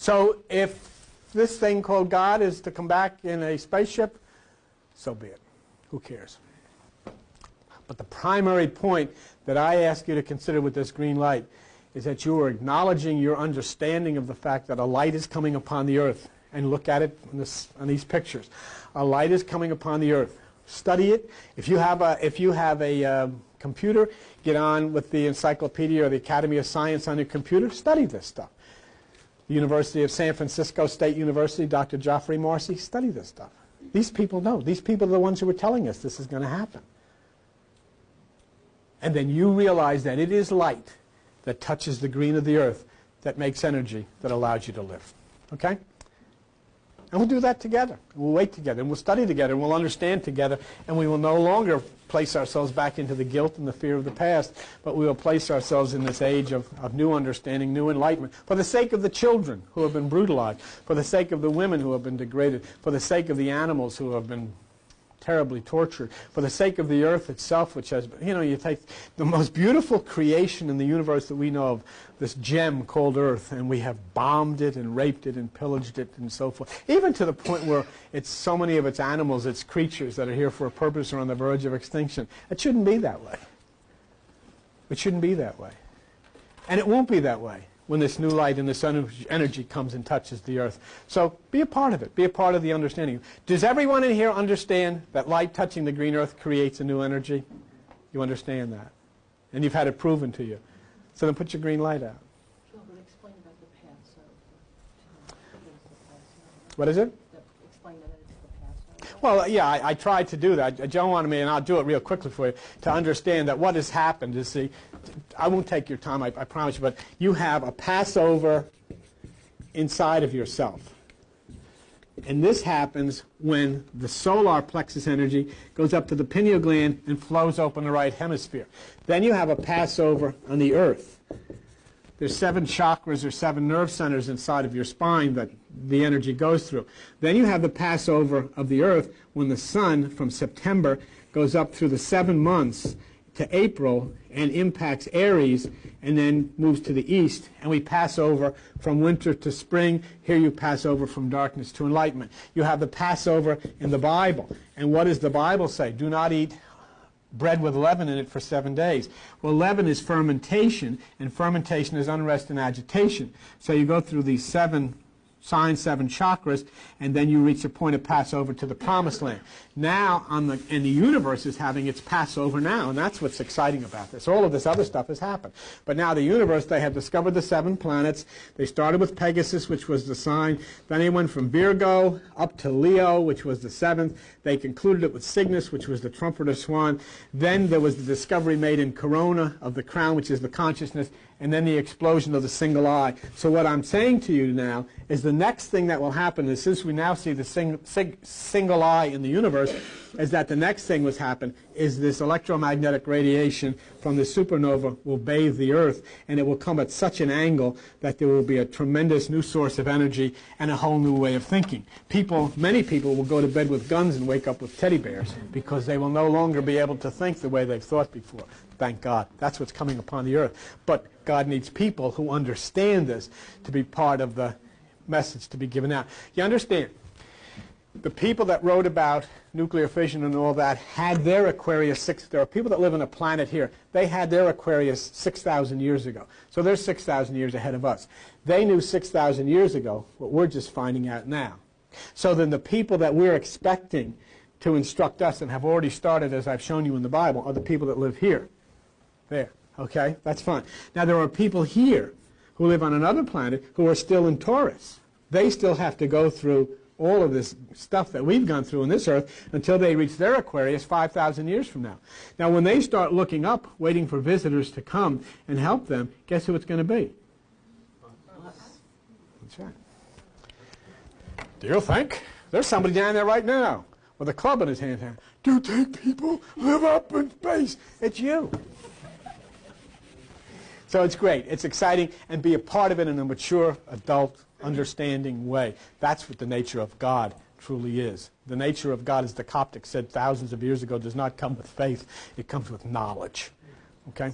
So if this thing called God is to come back in a spaceship, so be it. Who cares? But the primary point that I ask you to consider with this green light is that you are acknowledging your understanding of the fact that a light is coming upon the earth. And look at it on these pictures. A light is coming upon the earth. Study it. If you have a computer, get on with the encyclopedia or the Academy of Science on your computer. Study this stuff. The University of San Francisco State University, Dr. Geoffrey Marcy, study this stuff. These people know. These people are the ones who are telling us this is going to happen. And then you realize that it is light that touches the green of the earth that makes energy that allows you to live. Okay? And we'll do that together. We'll wait together, and we'll study together, and we'll understand together, and we will no longer place ourselves back into the guilt and the fear of the past, but we will place ourselves in this age of new understanding, new enlightenment, for the sake of the children who have been brutalized, for the sake of the women who have been degraded, for the sake of the animals who have been terribly tortured, for the sake of the earth itself, which has, you take the most beautiful creation in the universe that we know of, this gem called Earth, and we have bombed it and raped it and pillaged it and so forth, even to the point where it's so many of its animals, its creatures that are here for a purpose are on the verge of extinction. It shouldn't be that way. It shouldn't be that way. And it won't be that way when this new light and this energy comes and touches the earth. So be a part of it. Be a part of the understanding. Does everyone in here understand that light touching the green earth creates a new energy? You understand that. And you've had it proven to you. So then put your green light out. Explain about the Passover. What is it? Explain that it's the Passover. Well, yeah, I tried to do that. Joe wanted me, and I'll do it real quickly for you, to understand that what has happened is, see, I won't take your time, I promise you, but you have a Passover inside of yourself. And this happens when the solar plexus energy goes up to the pineal gland and flows open the right hemisphere. Then you have a Passover on the earth. There's 7 chakras or 7 nerve centers inside of your spine that the energy goes through. Then you have the Passover of the earth when the sun from September goes up through the 7 months to April and impacts Aries and then moves to the east, and we pass over from winter to spring. Here you pass over from darkness to enlightenment. You have the Passover in the Bible. And what does the Bible say? Do not eat bread with leaven in it for 7 days. Well, leaven is fermentation, and fermentation is unrest and agitation. So you go through these 7 signs, 7 chakras, and then you reach the point of Passover to the promised land. Now, and the universe is having its Passover now, and that's what's exciting about this. All of this other stuff has happened. But now the universe, they have discovered the 7 planets. They started with Pegasus, which was the sign. Then they went from Virgo up to Leo, which was the 7th. They concluded it with Cygnus, which was the trumpeter swan. Then there was the discovery made in Corona of the crown, which is the consciousness, and then the explosion of the single eye. So what I'm saying to you now is the next thing that will happen is, since we now see the single eye in the universe, is that the next thing was happen is this electromagnetic radiation from the supernova will bathe the Earth, and it will come at such an angle that there will be a tremendous new source of energy and a whole new way of thinking. Many people will go to bed with guns and wake up with teddy bears because they will no longer be able to think the way they've thought before. Thank God. That's what's coming upon the earth. But God needs people who understand this to be part of the message to be given out. You understand? The people that wrote about nuclear fission and all that had their Aquarius there are people that live on a planet here. They had their Aquarius 6,000 years ago. So they're 6,000 years ahead of us. They knew 6,000 years ago what we're just finding out now. So then the people that we're expecting to instruct us and have already started, as I've shown you in the Bible, are the people that live here. There. Okay? That's fine. Now there are people here who live on another planet who are still in Taurus. They still have to go through all of this stuff that we've gone through on this earth until they reach their Aquarius 5,000 years from now. Now when they start looking up, waiting for visitors to come and help them, guess who it's going to be? That's right. Do you think? There's somebody down there right now with a club in his hand. Do you think people live up in space? It's you. So it's great. It's exciting, and be a part of it in a mature, adult, understanding way. That's what the nature of God truly is. The nature of God, as the Coptic said thousands of years ago, does not come with faith. It comes with knowledge. Okay?